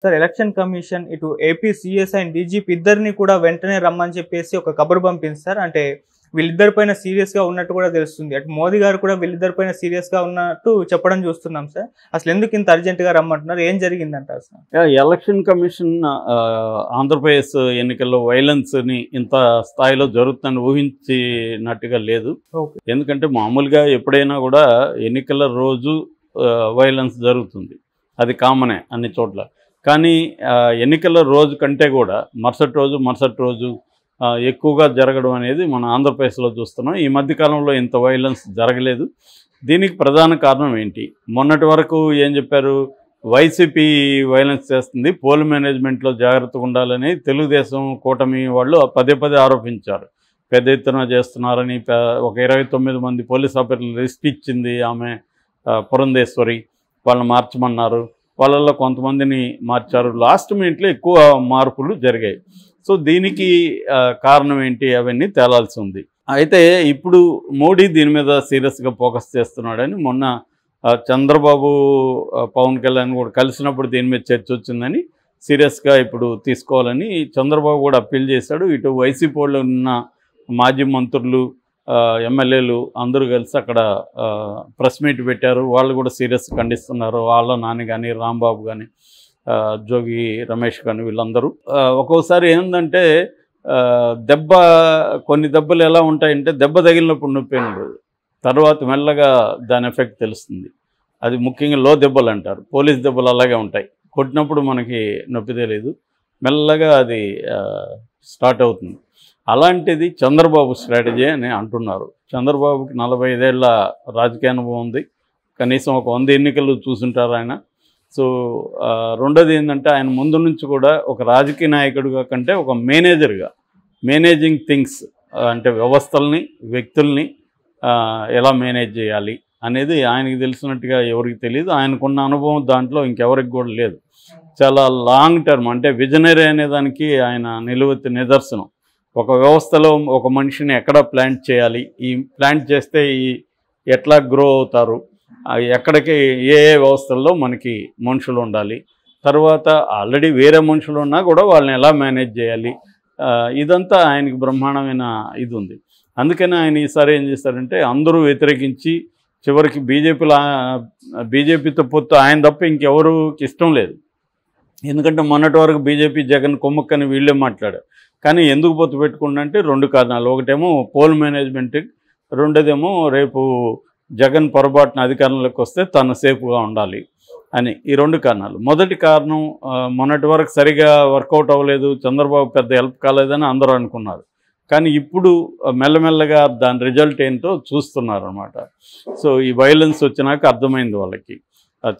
Sir election commission ఇటు AP CS and DGP ఇద్దరిని కూడా వెంటనే రమ్మని చెప్పేసి ఒక కబురు పంపింది సార్. అంటే వీళ్ళిద్దరిపైన సీరియస్గా ఉన్నట్టు కూడా తెలుస్తుంది. అటు మోదీ గారు కూడా వీళ్ళిద్దరిపైన సీరియస్గా ఉన్నట్టు చెప్పడం చూస్తున్నాం సార్. అసలు ఎందుకు ఇంత అర్జెంటుగా రమ్మంటున్నారు, ఏం జరిగిందంటారు సార్? ఎలక్షన్ కమిషన్ ఆంధ్రప్రదేశ్ ఎన్నికల్లో వైలెన్స్ని ఇంత స్థాయిలో జరుగుతుందని ఊహించినట్టుగా లేదు. ఎందుకంటే మామూలుగా ఎప్పుడైనా కూడా ఎన్నికల రోజు వైలెన్స్ జరుగుతుంది, అది కామనే అన్ని చోట్ల. కానీ ఎన్నికల రోజు కంటే కూడా మరుసటి రోజు ఎక్కువగా జరగడం అనేది మన ఆంధ్రప్రదేశ్లో చూస్తున్నాం. ఈ మధ్యకాలంలో ఇంత వైలెన్స్ జరగలేదు. దీనికి ప్రధాన కారణం ఏంటి? మొన్నటి వరకు ఏం చెప్పారు? వైసీపీ వైలెన్స్ చేస్తుంది, పోల్ మేనేజ్మెంట్లో జాగ్రత్తగా ఉండాలని తెలుగుదేశం కూటమి వాళ్ళు పదే ఆరోపించారు. పెద్ద ఎత్తున చేస్తున్నారని ఒక 29 మంది పోలీస్ ఆఫీసర్లు లిస్ట్ ఇచ్చింది ఆమె పురంధేశ్వరి. వాళ్ళని మార్చమన్నారు, వాళ్ళల్లో కొంతమందిని మార్చారు. లాస్ట్ మినిట్లో ఎక్కువ మార్పులు జరిగాయి. సో దీనికి కారణం ఏంటి అవన్నీ తేలాల్సి ఉంది. అయితే ఇప్పుడు మోడీ దీని మీద సీరియస్గా ఫోకస్ చేస్తున్నాడని మొన్న చంద్రబాబు పవన్ కళ్యాణ్ కూడా కలిసినప్పుడు దీని మీద చర్చ వచ్చిందని సీరియస్గా ఇప్పుడు తీసుకోవాలని చంద్రబాబు కూడా అప్పీల్ చేశాడు. ఇటు వైసీపీ వాళ్ళు ఉన్న మాజీ మంత్రులు ఎమ్మెల్యేలు అందరూ కలిసి అక్కడ ప్రెస్ మీట్ పెట్టారు. వాళ్ళు కూడా సీరియస్ ఖండిస్తున్నారు. వాళ్ళ నాని కానీ రాంబాబు కానీ జోగి రమేష్ కానీ వీళ్ళందరూ. ఒక్కోసారి ఏంటంటే కొన్ని దెబ్బలు ఎలా ఉంటాయంటే దెబ్బ తగిలినప్పుడు నొప్పి ఉండదు, తర్వాత మెల్లగా దాని ఎఫెక్ట్ తెలుస్తుంది. అది ముఖ్యంగా లో దెబ్బలు అంటారు. పోలీస్ దెబ్బలు అలాగే ఉంటాయి, కొట్టినప్పుడు మనకి నొప్పి తెలియదు, మెల్లగా అది స్టార్ట్ అవుతుంది. అలాంటిది చంద్రబాబు స్ట్రాటజీ అని అంటున్నారు. చంద్రబాబుకి 45 ఏళ్ల రాజకీయ అనుభవం ఉంది, కనీసం ఒక 100 ఎన్నికలు చూసుంటారు ఆయన. సో రెండోది ఏంటంటే ఆయన ముందు నుంచి కూడా ఒక రాజకీయ నాయకుడిగా కంటే ఒక మేనేజర్గా, మేనేజింగ్ థింగ్స్ అంటే వ్యవస్థల్ని వ్యక్తుల్ని ఎలా మేనేజ్ చేయాలి అనేది ఆయనకి తెలిసినట్టుగా ఎవరికి తెలియదు. ఆయనకున్న అనుభవం దాంట్లో ఇంకెవరికి కూడా లేదు. చాలా లాంగ్ టర్మ్ అంటే విజనరీ అనేదానికి ఆయన నిలువెత్తు నిదర్శనం. ఒక వ్యవస్థలో ఒక మనిషిని ఎక్కడ ప్లాంట్ చేయాలి, ఈ ప్లాంట్ చేస్తే ఎట్లా గ్రో అవుతారు, ఎక్కడికి ఏ వ్యవస్థల్లో మనకి మనుషులు ఉండాలి, తర్వాత ఆల్రెడీ వేరే మనుషులు ఉన్నా కూడా వాళ్ళని ఎలా మేనేజ్ చేయాలి, ఇదంతా ఆయనకి బ్రహ్మాండమైన ఇది ఉంది. అందుకని ఆయన ఈసారి ఏం చేస్తారంటే అందరూ వ్యతిరేకించి చివరికి బీజేపీతో పొత్తు ఆయన తప్ప ఇంకెవరికి ఇష్టం లేదు. ఎందుకంటే మొన్నటి వరకు బీజేపీ జగన్ కొమ్ముక్కని వీళ్ళే మాట్లాడారు. కానీ ఎందుకు పొత్తు పెట్టుకుంటే 2 కారణాలు. ఒకటేమో పోల్ మేనేజ్మెంట్, రెండోదేమో రేపు జగన్ పొరపాటున అధికారంలోకి వస్తే తను సేఫ్గా ఉండాలి అని. ఈ 2 కారణాలు. మొదటి కారణం మొన్నటి వరకు సరిగా వర్కౌట్ అవ్వలేదు, చంద్రబాబు పెద్ద హెల్ప్ కాలేదని అందరూ అనుకున్నారు. కానీ ఇప్పుడు మెల్లమెల్లగా దాని రిజల్ట్ ఏంటో చూస్తున్నారు అన్నమాట. సో ఈ వైలెన్స్ వచ్చినాక అర్థమైంది వాళ్ళకి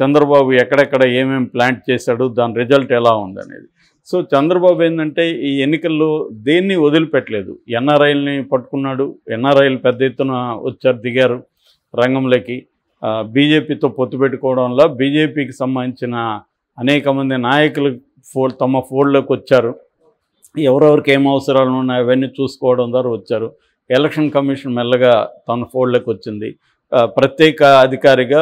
చంద్రబాబు ఎక్కడెక్కడ ఏమేమి ప్లాంట్ చేశాడు, దాని రిజల్ట్ ఎలా ఉందనేది. సో చంద్రబాబు ఏంటంటే ఈ ఎన్నికల్లో దేన్ని వదిలిపెట్టలేదు. ఎన్ఆర్ఐల్ని పట్టుకున్నాడు, ఎన్ఆర్ఐలు పెద్ద ఎత్తున దిగారు రంగంలోకి. బీజేపీతో పొత్తు పెట్టుకోవడంలో బీజేపీకి సంబంధించిన అనేక మంది నాయకులు తమ ఫోల్డ్లోకి వచ్చారు. ఎవరెవరికి ఏం అవసరాలు ఉన్నాయో అవన్నీ చూసుకోవడం ద్వారా వచ్చారు. ఎలక్షన్ కమిషన్ మెల్లగా తన ఫోల్డ్లోకి వచ్చింది. ప్రత్యేక అధికారిగా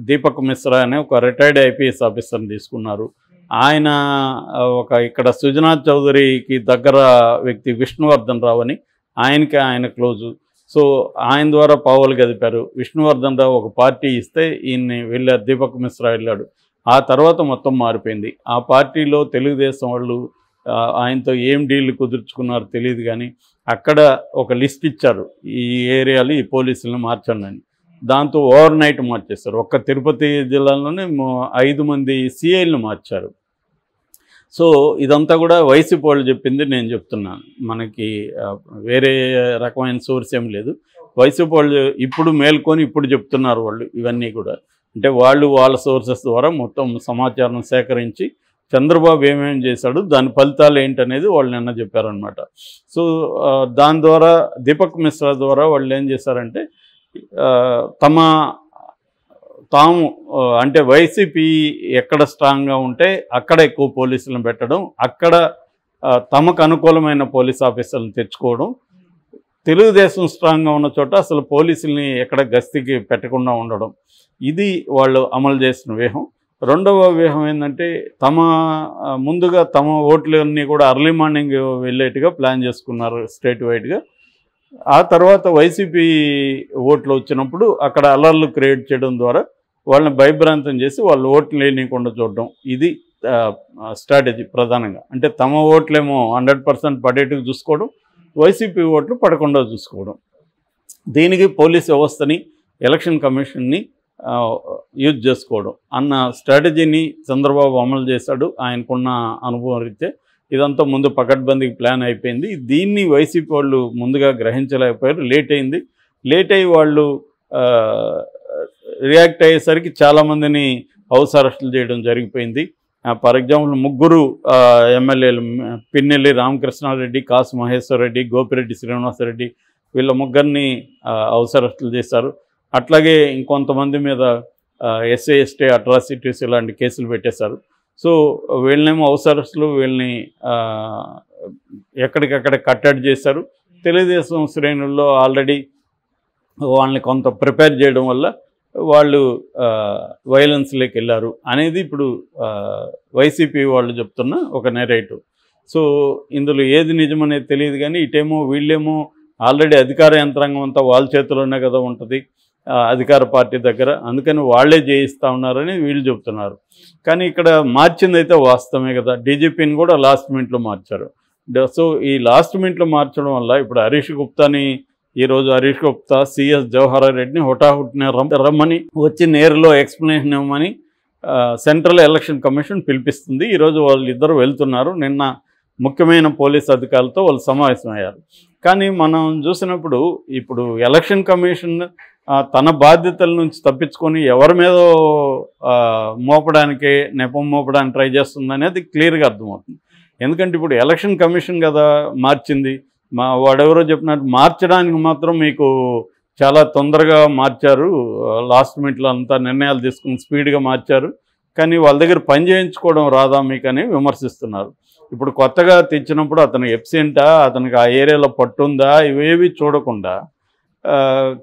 దీపక్ మిశ్రా అనే ఒక రిటైర్డ్ ఐపీఎస్ ఆఫీసర్ని తీసుకున్నారు. ఆయన ఇక్కడ సుజనాథ్ చౌదరికి దగ్గర వ్యక్తి విష్ణువర్ధన్ రావు అని, ఆయన క్లోజు. సో ఆయన ద్వారా పావులు గదిపారు. విష్ణువర్ధన్ రావు ఒక పార్టీ ఇస్తే ఈయన్ని వెళ్ళారు, దీపక్ మిశ్రా వెళ్ళాడు. ఆ తర్వాత మొత్తం మారిపోయింది. ఆ పార్టీలో తెలుగుదేశం వాళ్ళు ఆయనతో ఏం డీల్ కుదుర్చుకున్నారో తెలియదు, కానీ అక్కడ ఒక లిస్ట్ ఇచ్చారు, ఈ ఏరియాలో ఈ పోలీసులను మార్చండి అని. దాంతో ఓవర్ నైట్ మార్చేస్తారు. ఒక్క తిరుపతి జిల్లాలోనే 5 మంది సిఐలను మార్చారు. సో ఇదంతా కూడా వైసీపీ వాళ్ళు చెప్పింది నేను చెప్తున్నాను, మనకి వేరే రకమైన సోర్స్ ఏం లేదు. వైసీపీ వాళ్ళు ఇప్పుడు మేల్కొని ఇప్పుడు చెప్తున్నారు వాళ్ళు ఇవన్నీ కూడా. అంటే వాళ్ళ సోర్సెస్ ద్వారా మొత్తం సమాచారం సేకరించి చంద్రబాబు ఏమేమి చేశాడు, దాని ఫలితాలు ఏంటనేది వాళ్ళు నిన్న చెప్పారనమాట. సో దాని ద్వారా దీపక్ మిశ్రా ద్వారా వాళ్ళు ఏం చేశారంటే తాము అంటే వైసీపీ ఎక్కడ స్ట్రాంగ్గా ఉంటే అక్కడ ఎక్కువ పోలీసులను పెట్టడం, అక్కడ తమకు అనుకూలమైన పోలీస్ ఆఫీసర్లను తెచ్చుకోవడం, తెలుగుదేశం స్ట్రాంగ్గా ఉన్న చోట అసలు పోలీసుల్ని ఎక్కడ గస్తీకి పెట్టకుండా ఉండడం, ఇది వాళ్ళు అమలు చేసిన వ్యూహం. రెండవ వ్యూహం ఏంటంటే ముందుగా తమ ఓట్లన్నీ కూడా అర్లీ మార్నింగ్ వెళ్ళేట్టుగా ప్లాన్ చేసుకున్నారు స్టేట్ వైడ్గా. ఆ తర్వాత వైసీపీ ఓట్లు వచ్చినప్పుడు అక్కడ అలర్లు క్రియేట్ చేయడం ద్వారా వాళ్ళని భయభ్రాంతం చేసి వాళ్ళు ఓట్లు లేనికుండా చూడడం, ఇది స్ట్రాటజీ ప్రధానంగా. అంటే తమ ఓట్లేమో 100% పడేట్టుగా చూసుకోవడం, వైసీపీ ఓట్లు పడకుండా చూసుకోవడం. దీనికి పోలీస్ వ్యవస్థని, ఎలక్షన్ కమిషన్ని యూజ్ చేసుకోవడం అన్న స్ట్రాటజీని చంద్రబాబు అమలు చేశాడు. ఆయనకున్న అనుభవం రీత్యా ఇదంతా ముందు పకడ్బందీకి ప్లాన్ అయిపోయింది. దీన్ని వైసీపీ వాళ్ళు ముందుగా గ్రహించలేకపోయారు. లేట్ అయ్యి వాళ్ళు రియాక్ట్ అయ్యేసరికి చాలామందిని హౌస్ అరెస్టులు చేయడం జరిగిపోయింది. ఫర్ ఎగ్జాంపుల్ 3 ఎమ్మెల్యేలు పిన్నెల్లి రామకృష్ణారెడ్డి, కాసు మహేశ్వర్ రెడ్డి, గోపిరెడ్డి శ్రీనివాసరెడ్డి, వీళ్ళ 3 హౌస్ అరెస్టులు చేశారు. అట్లాగే ఇంకొంతమంది మీద ఎస్సీ ఎస్టీ అట్రాసిటీస్ ఇలాంటి కేసులు పెట్టేశారు. సో వీళ్ళనేమో హౌస్ అరెస్టులు, వీళ్ళని ఎక్కడికక్కడ కట్టడి చేశారు. తెలుగుదేశం శ్రేణుల్లో ఆల్రెడీ వాళ్ళని కొంత ప్రిపేర్ చేయడం వల్ల వాళ్ళు వైలెన్స్లోకి వెళ్ళారు అనేది ఇప్పుడు వైసీపీ వాళ్ళు చెప్తున్న ఒక నెరేటివ్. సో ఇందులో ఏది నిజమనేది తెలియదు, కానీ ఇటేమో వీళ్ళేమో ఆల్రెడీ అధికార యంత్రాంగం అంతా వాళ్ళ చేతిలోనే కదా ఉంటుంది అధికార పార్టీ దగ్గర, అందుకని వాళ్ళే చేయిస్తూ ఉన్నారని వీళ్ళు చెప్తున్నారు. కానీ ఇక్కడ మార్చిందైతే వాస్తవమే కదా, డీజీపీని కూడా లాస్ట్ మినిట్లో మార్చారు. సో ఈ లాస్ట్ మినిట్లో మార్చడం వల్ల ఇప్పుడు హరీష్ గుప్తాని, ఈరోజు హరీష్ గుప్తా సిఎస్ జవహర్ రెడ్డిని హుటాహుటిన రమ్మని వచ్చి నేరులో ఎక్స్ప్లెనేషన్ ఇవ్వమని సెంట్రల్ ఎలక్షన్ కమిషన్ పిలిపిస్తుంది. ఈరోజు వాళ్ళిద్దరూ వెళ్తున్నారు. నిన్న ముఖ్యమైన పోలీస్ అధికారులతో వాళ్ళు సమావేశమయ్యారు. కానీ మనం చూసినప్పుడు ఇప్పుడు ఎలక్షన్ కమిషన్ తన బాధ్యతల నుంచి తప్పించుకొని ఎవరి మీద మోపడానికి, నెపం మోపడానికి ట్రై చేస్తుంది అనేది క్లియర్గా అర్థమవుతుంది. ఎందుకంటే ఇప్పుడు ఎలక్షన్ కమిషన్ కదా మార్చింది. వాడెవరో చెప్పినట్టు మార్చడానికి మాత్రం మీకు చాలా తొందరగా మార్చారు, లాస్ట్ మినిట్లో అంతా నిర్ణయాలు తీసుకుని స్పీడ్గా మార్చారు, కానీ వాళ్ళ దగ్గర పని చేయించుకోవడం రాదా మీకు అని విమర్శిస్తున్నారు. ఇప్పుడు కొత్తగా తెచ్చినప్పుడు అతను ఎబ్సెంటా, అతనికి ఆ ఏరియాలో పట్టుందా, ఇవేవి చూడకుండా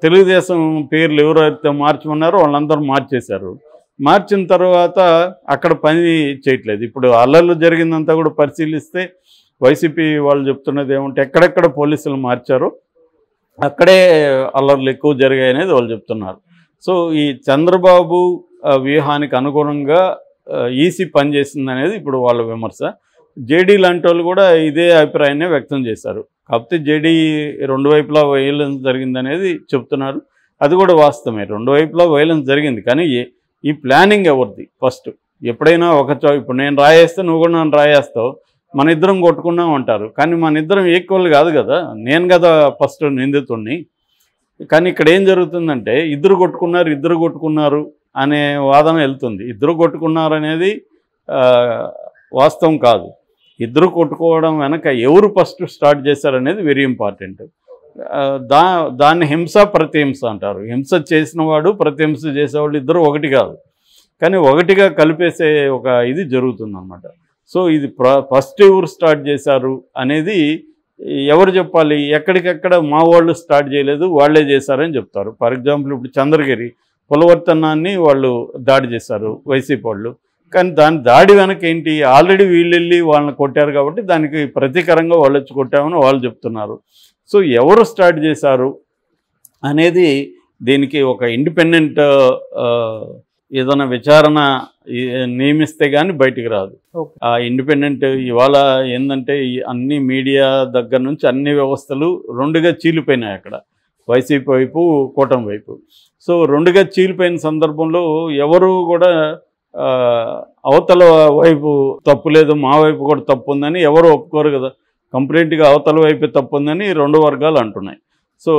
తెలుగుదేశం పేర్లు ఎవరైతే మార్చమన్నారో వాళ్ళందరూ మార్చేశారు. మార్చిన తర్వాత అక్కడ పని చేయట్లేదు. ఇప్పుడు అల్లర్లు జరిగిందంతా కూడా పరిశీలిస్తే వైసీపీ వాళ్ళు చెప్తున్నది ఏమంటే ఎక్కడెక్కడ పోలీసులు మార్చారో అక్కడే అల్లర్లు ఎక్కువ జరిగాయి అనేది వాళ్ళు చెప్తున్నారు. సో ఈ చంద్రబాబు వ్యూహానికి అనుగుణంగా ఈసీ పనిచేసింది అనేది ఇప్పుడు వాళ్ళ విమర్శ. జేడీ లాంటి వాళ్ళు కూడా ఇదే అభిప్రాయాన్ని వ్యక్తం చేశారు. కాకపోతే జేడీ 2 వైపులా వైలెన్స్ జరిగిందనేది చెప్తున్నారు. అది కూడా వాస్తవమే, 2 వైపులా వైలెన్స్ జరిగింది. కానీ ఈ ప్లానింగ్ ఎవరిది? ఫస్ట్ ఎప్పుడైనా ఇప్పుడు నేను రాయేస్తే నువ్వు కూడా నన్ను రాయేస్తావు, మన ఇద్దరం కొట్టుకున్నాం అంటారు. కానీ మన ఇద్దరం ఈక్వల్ కాదు కదా, నేను కదా ఫస్ట్ నిందితుడిని. కానీ ఇక్కడ ఏం జరుగుతుందంటే ఇద్దరు కొట్టుకున్నారు అనే వాదన వెళ్తుంది. ఇద్దరు కొట్టుకున్నారు అనేది వాస్తవం కాదు. ఇద్దరు కొట్టుకోవడం వెనక ఎవరు ఫస్ట్ స్టార్ట్ చేశారనేది వెరీ ఇంపార్టెంట్. దాన్ని హింస ప్రతిహింస అంటారు. హింస చేసినవాడు ప్రతిహింస చేసేవాళ్ళు ఇద్దరు ఒకటి కాదు, కానీ ఒకటిగా కలిపేసే ఒక ఇది జరుగుతుందన్నమాట. సో ఇది ఫస్ట్ ఎవరు స్టార్ట్ చేశారు అనేది ఎవరు చెప్పాలి? ఎక్కడికెక్కడ మా వాళ్ళు స్టార్ట్ చేయలేదు, వాళ్ళే చేశారని చెప్తారు. ఫర్ ఎగ్జాంపుల్ ఇప్పుడు చంద్రగిరి పులవర్తనాన్ని వాళ్ళు దాడి చేశారు వైసీపీ వాళ్ళు, కానీ దాని దాడి వెనక ఏంటి? ఆల్రెడీ వీళ్ళు వెళ్ళి వాళ్ళని కొట్టారు కాబట్టి దానికి ప్రతీకారంగా వాళ్ళు వచ్చి కొట్టామని వాళ్ళు చెప్తున్నారు. సో ఎవరు స్టార్ట్ చేశారు అనేది దీనికి ఒక ఇండిపెండెంట్ ఏదైనా విచారణ నియమిస్తే కానీ బయటికి రాదు. ఆ ఇండిపెండెంట్ ఇవాళ ఏంటంటే అన్ని మీడియా దగ్గర నుంచి అన్ని వ్యవస్థలు 2గా చీలిపోయినాయి అక్కడ, వైసీపీ వైపు కూటమి వైపు. సో 2గా చీలిపోయిన సందర్భంలో ఎవరు కూడా అవతల వైపు తప్పు లేదు, మా వైపు కూడా తప్పు ఉందని ఎవరు ఒప్పుకోరు కదా. కంప్లీట్గా అవతల వైపు తప్పు ఉందని 2 వర్గాలు అంటున్నాయి. సో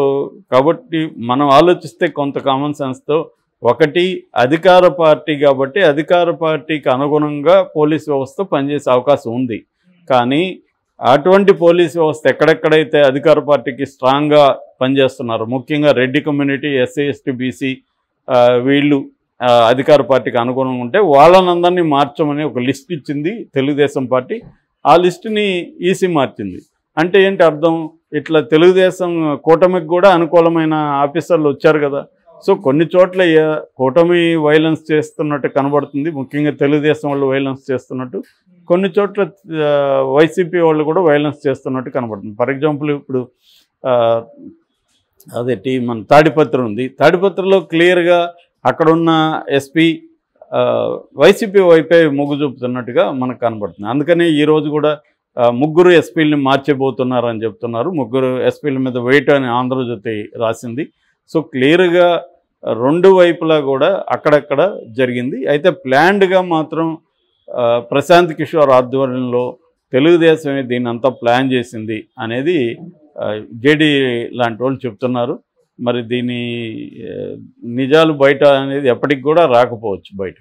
కాబట్టి మనం ఆలోచిస్తే కొంత కామన్ సెన్స్తో, ఒకటి అధికార పార్టీ కాబట్టి అధికార పార్టీకి అనుగుణంగా పోలీస్ వ్యవస్థ పనిచేసే అవకాశం ఉంది. కానీ అటువంటి పోలీస్ వ్యవస్థ ఎక్కడెక్కడైతే అధికార పార్టీకి స్ట్రాంగ్గా పనిచేస్తున్నారు, ముఖ్యంగా Reddy community, SC ST BC వీళ్ళు అధికార పార్టీకి అనుగుణంగా ఉంటే వాళ్ళనందరినీ మార్చమని ఒక లిస్ట్ ఇచ్చింది తెలుగుదేశం పార్టీ. ఆ లిస్టుని ఈసీ మార్చింది. అంటే ఏంటి అర్థం? ఇట్లా తెలుగుదేశం కూటమికి కూడా అనుకూలమైన ఆఫీసర్లు వచ్చారు కదా, సో కొన్ని చోట్ల కూటమి వైలెన్స్ చేస్తున్నట్టు కనబడుతుంది, ముఖ్యంగా తెలుగుదేశం వాళ్ళు వైలెన్స్ చేస్తున్నట్టు, కొన్ని చోట్ల వైసీపీ వాళ్ళు కూడా వైలెన్స్ చేస్తున్నట్టు కనబడుతుంది. ఫర్ ఎగ్జాంపుల్ ఇప్పుడు అదేంటి మన తాడిపత్రి ఉంది, తాడిపత్రిలో క్లియర్గా అక్కడున్న ఎస్పీ వైసీపీ వైపే మొగ్గు చూపుతున్నట్టుగా మనకు కనబడుతుంది. అందుకని ఈరోజు కూడా ముగ్గురు ఎస్పీలని మార్చబోతున్నారని చెప్తున్నారు. ముగ్గురు ఎస్పీల మీద వెయిట్ అని ఆంధ్రజ్యోతి రాసింది. సో క్లియర్గా రెండు వైపులా కూడా అక్కడక్కడ జరిగింది. అయితే ప్లాన్డ్గా మాత్రం ప్రశాంత్ కిషోర్ ఆధ్వర్యంలో తెలుగుదేశమే దీన్ని అంతా ప్లాన్ చేసింది అనేది జేడీ లాంటి వాళ్ళు చెప్తున్నారు. మరి దీని నిజాలు బయట అనేది ఎప్పటికి కూడా రాకపోవచ్చు బయట.